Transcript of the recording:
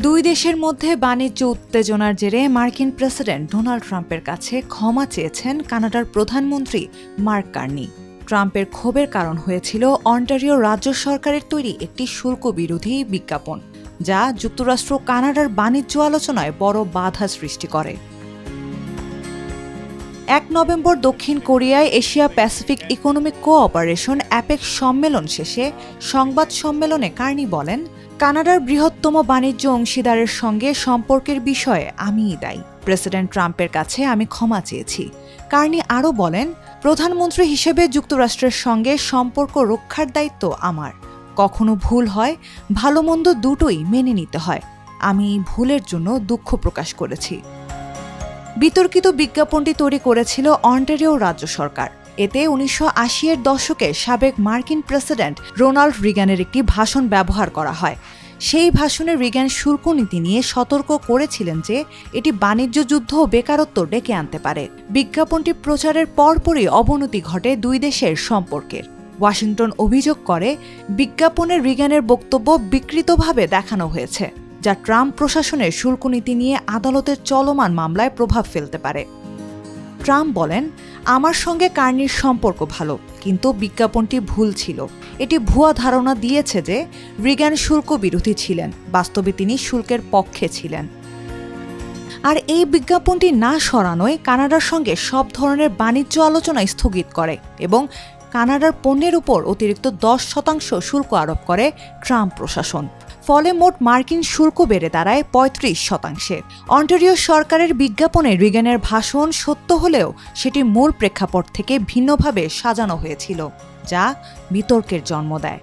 দুই দেশের মধ্যে বাণিজ্য উত্তেজনার জেরে মার্কিন প্রেসিডেন্ট ডোনাল্ড ট্রাম্পের কাছে ক্ষমা চেয়েছেন কানাডার প্রধানমন্ত্রী মার্ক কার্নি। ট্রাম্পের ক্ষোভের কারণ হয়েছিল অন্টারিও রাজ্য সরকারের তৈরি একটি শুল্ক বিরোধী বিজ্ঞাপন, যা যুক্তরাষ্ট্র কানাডার বাণিজ্য আলোচনায় বড় বাধা সৃষ্টি করে। 1 নভেম্বর দক্ষিণ কোরিয়ায় Asia Pacific economic cooperation apex সম্মেলন শেষে সংবাদ সম্মেলনে কার্নি বলেন, কানাডার বৃহত্তম বাণিজ্য অংশীদারের সঙ্গে সম্পর্কের বিষয়ে আমিই দায়ী। প্রেসিডেন্ট ট্রাম্পের কাছে আমি ক্ষমা চেয়েছি। কার্নি আরও বলেন, প্রধানমন্ত্রী হিসেবে যুক্তরাষ্ট্রের সঙ্গে সম্পর্ক রক্ষার দায়িত্ব আমার। কখনো ভুল হয়, ভালো মন্দ দুটোই মেনে নিতে হয়। আমি এই ভুলের জন্য দুঃখ প্রকাশ করেছি। বিতর্কিত বিজ্ঞাপনটি তৈরি করেছিল অন্টারিও রাজ্য সরকার। এতে 1980-এর দশকে সাবেক মার্কিন প্রেসিডেন্ট রোনাল্ড রিগানের একটি ভাষণ ব্যবহার করা হয়। সেই ভাষণে রিগান শুল্ক নীতি নিয়ে সতর্ক করেছিলেন যে এটি বাণিজ্য যুদ্ধ ও বেকারত্ব ডেকে আনতে পারে। বিজ্ঞাপনটি প্রচারের পরপরই অবনতি ঘটে দুই দেশের সম্পর্কের। ওয়াশিংটন অভিযোগ করে, বিজ্ঞাপনে রিগানের বক্তব্য বিকৃতভাবে দেখানো হয়েছে, যা ট্রাম্প প্রশাসনের শুল্ক নীতি নিয়ে আদালতের চলমান মামলায় প্রভাব ফেলতে পারে। ট্রাম্প বলেন, আমার সঙ্গে কার্নির সম্পর্ক ভালো, কিন্তু বিজ্ঞাপনটি ভুল ছিল। এটি ভুয়া ধারণা দিয়েছে যে রিগান শুল্ক বিরোধী ছিলেন। বাস্তবে তিনি শুল্কের পক্ষে ছিলেন। আর এই বিজ্ঞাপনটি না সরানোয় কানাডার সঙ্গে সব ধরনের বাণিজ্য আলোচনা স্থগিত করে এবং কানাডার পণ্যের উপর অতিরিক্ত 10% শুল্ক আরোপ করে ট্রাম্প প্রশাসন। ফলে মোট মার্কিন শুল্ক বেড়ে দাঁড়ায় 35%। অন্টারিও সরকারের বিজ্ঞাপনে রিগানের ভাষণ সত্য হলেও সেটি মূল প্রেক্ষাপট থেকে ভিন্নভাবে সাজানো হয়েছিল, যা বিতর্কের জন্ম দেয়।